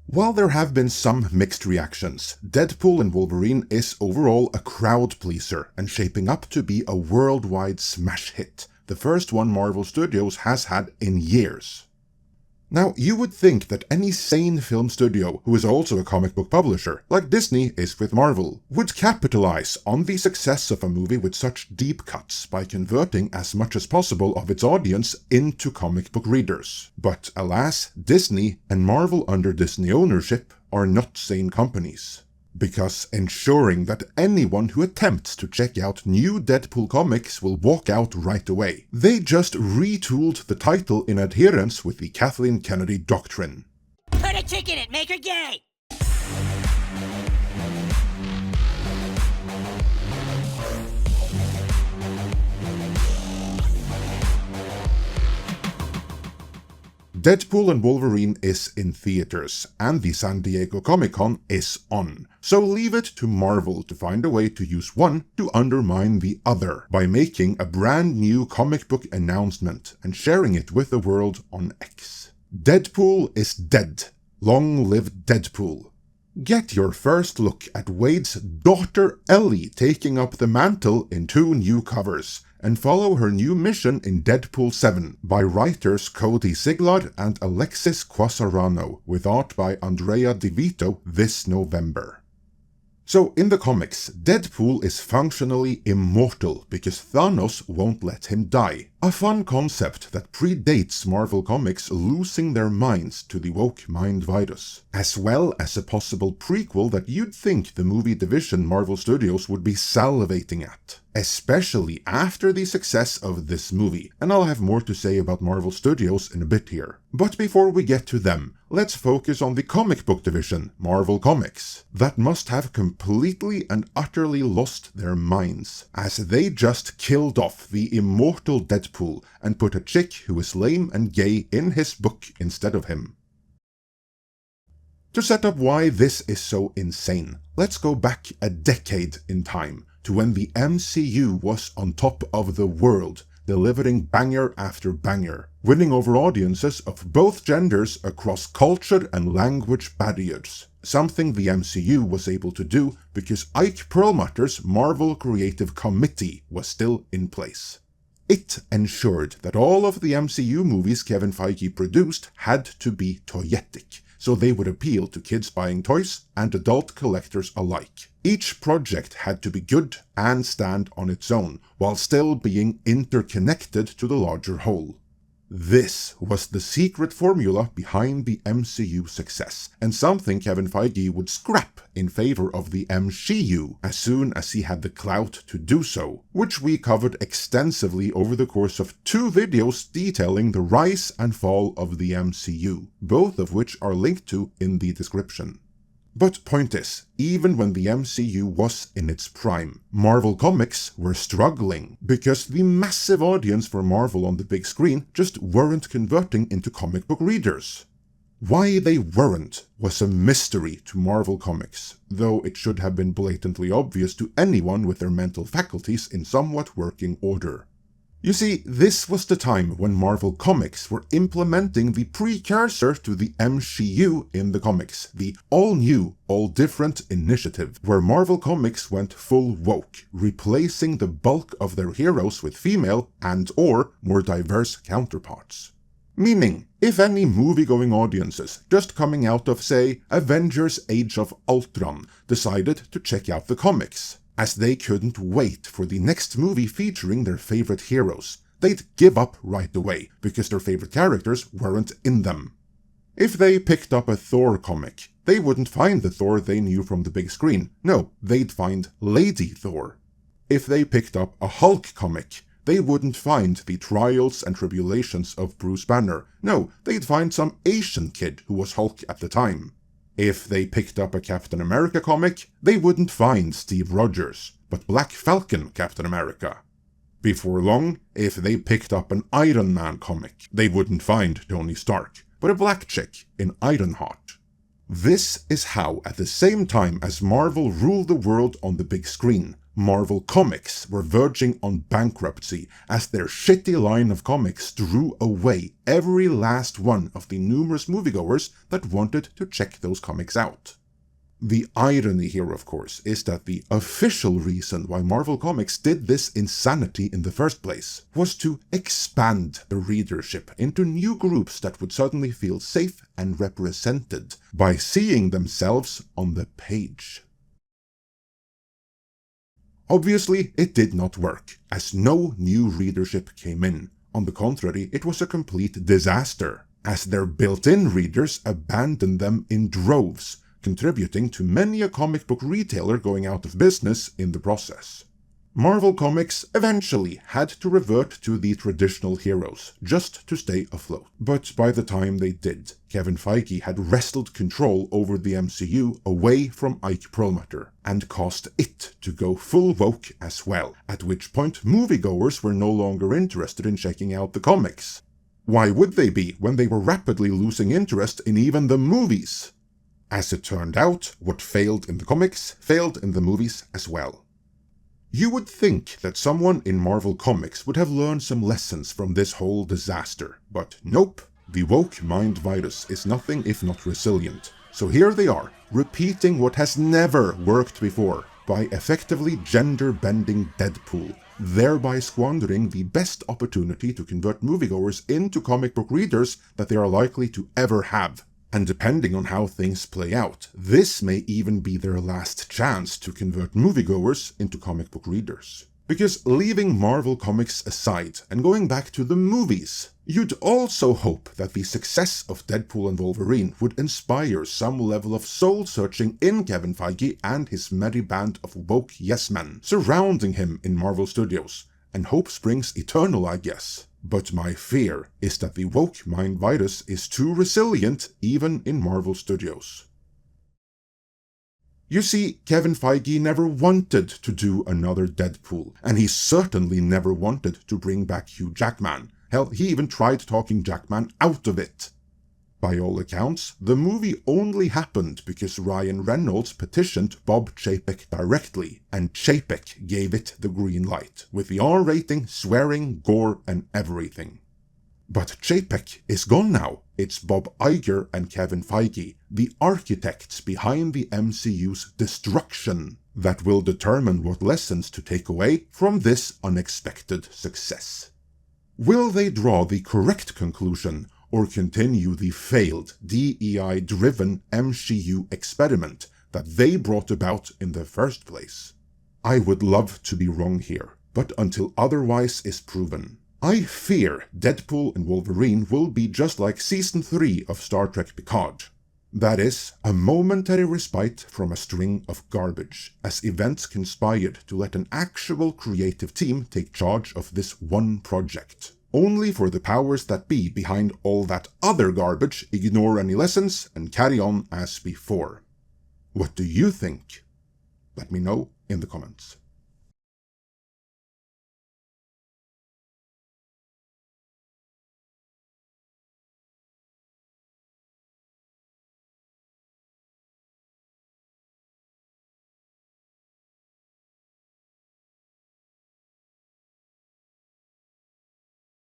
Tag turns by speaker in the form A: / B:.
A: While there have been some mixed reactions, Deadpool and Wolverine is overall a crowd pleaser and shaping up to be a worldwide smash hit, the first one Marvel Studios has had in years. Now, you would think that any sane film studio, who is also a comic book publisher, like Disney is with Marvel, would capitalize on the success of a movie with such deep cuts by converting as much as possible of its audience into comic book readers. But alas, Disney and Marvel under Disney ownership are not sane companies. Because ensuring that anyone who attempts to check out new Deadpool comics will walk out right away, they just retooled the title in adherence with the Kathleen Kennedy doctrine.
B: Put a chick in it, make her gay!
A: Deadpool and Wolverine is in theaters, and the San Diego Comic-Con is on, so leave it to Marvel to find a way to use one to undermine the other by making a brand new comic book announcement and sharing it with the world on X. Deadpool is dead. Long live Deadpool. Get your first look at Wade's daughter Ellie taking up the mantle in 2 new covers, and follow her new mission in Deadpool 7 by writers Cody Siglard and Alexis Quasarano, with art by Andrea DeVito this November. So in the comics, Deadpool is functionally immortal because Thanos won't let him die. A fun concept that predates Marvel Comics losing their minds to the woke mind virus, as well as a possible prequel that you'd think the movie division Marvel Studios would be salivating at. Especially after the success of this movie, and I'll have more to say about Marvel Studios in a bit here. But before we get to them, let's focus on the comic book division, Marvel Comics, that must have completely and utterly lost their minds, as they just killed off the immortal Deadpool and put a chick who is lame and gay in his book instead of him. To set up why this is so insane, let's go back a decade in time, to when the MCU was on top of the world, delivering banger after banger, winning over audiences of both genders across culture and language barriers, something the MCU was able to do because Ike Perlmutter's Marvel Creative Committee was still in place. It ensured that all of the MCU movies Kevin Feige produced had to be toyetic, so they would appeal to kids buying toys and adult collectors alike. Each project had to be good and stand on its own, while still being interconnected to the larger whole. This was the secret formula behind the MCU success, and something Kevin Feige would scrap in favor of the MCU as soon as he had the clout to do so, which we covered extensively over the course of 2 videos detailing the rise and fall of the MCU, both of which are linked to in the description. But point is, even when the MCU was in its prime, Marvel Comics were struggling because the massive audience for Marvel on the big screen just weren't converting into comic book readers. Why they weren't was a mystery to Marvel Comics, though it should have been blatantly obvious to anyone with their mental faculties in somewhat working order. You see, this was the time when Marvel Comics were implementing the precursor to the MCU in the comics, the all-new, all-different initiative, where Marvel Comics went full woke, replacing the bulk of their heroes with female and/or more diverse counterparts. Meaning, if any movie-going audiences just coming out of, say, Avengers Age of Ultron decided to check out the comics, as they couldn't wait for the next movie featuring their favorite heroes, they'd give up right away because their favorite characters weren't in them. If they picked up a Thor comic, they wouldn't find the Thor they knew from the big screen. No, they'd find Lady Thor. If they picked up a Hulk comic, they wouldn't find the trials and tribulations of Bruce Banner. No, they'd find some Asian kid who was Hulk at the time. If they picked up a Captain America comic, they wouldn't find Steve Rogers, but Black Falcon Captain America. Before long, if they picked up an Iron Man comic, they wouldn't find Tony Stark, but a black chick in Ironheart. This is how, at the same time as Marvel ruled the world on the big screen, Marvel Comics were verging on bankruptcy as their shitty line of comics drew away every last one of the numerous moviegoers that wanted to check those comics out. The irony here, of course, is that the official reason why Marvel Comics did this insanity in the first place was to expand the readership into new groups that would suddenly feel safe and represented by seeing themselves on the page. Obviously, it did not work, as no new readership came in. On the contrary, it was a complete disaster, as their built-in readers abandoned them in droves, contributing to many a comic book retailer going out of business in the process. Marvel Comics eventually had to revert to the traditional heroes, just to stay afloat. But by the time they did, Kevin Feige had wrestled control over the MCU away from Ike Perlmutter, and caused it to go full woke as well, at which point moviegoers were no longer interested in checking out the comics. Why would they be when they were rapidly losing interest in even the movies? As it turned out, what failed in the comics failed in the movies as well. You would think that someone in Marvel Comics would have learned some lessons from this whole disaster, but nope, the woke mind virus is nothing if not resilient. So here they are, repeating what has never worked before, by effectively gender-bending Deadpool, thereby squandering the best opportunity to convert moviegoers into comic book readers that they are likely to ever have. And depending on how things play out, this may even be their last chance to convert moviegoers into comic book readers. Because leaving Marvel Comics aside and going back to the movies, you'd also hope that the success of Deadpool and Wolverine would inspire some level of soul-searching in Kevin Feige and his merry band of woke yes-men surrounding him in Marvel Studios, and hope springs eternal, I guess. But my fear is that the woke mind virus is too resilient even in Marvel Studios. You see, Kevin Feige never wanted to do another Deadpool, and he certainly never wanted to bring back Hugh Jackman. Hell, he even tried talking Jackman out of it. By all accounts, the movie only happened because Ryan Reynolds petitioned Bob Chapek directly, and Chapek gave it the green light, with the R rating, swearing, gore, and everything. But Chapek is gone now. It's Bob Iger and Kevin Feige, the architects behind the MCU's destruction, that will determine what lessons to take away from this unexpected success. Will they draw the correct conclusion, or continue the failed, DEI-driven MCU experiment that they brought about in the first place? I would love to be wrong here, but until otherwise is proven, I fear Deadpool and Wolverine will be just like Season 3 of Star Trek Picard. That is, a momentary respite from a string of garbage, as events conspired to let an actual creative team take charge of this one project, only for the powers that be behind all that other garbage ignore any lessons and carry on as before. What do you think? Let me know in the comments.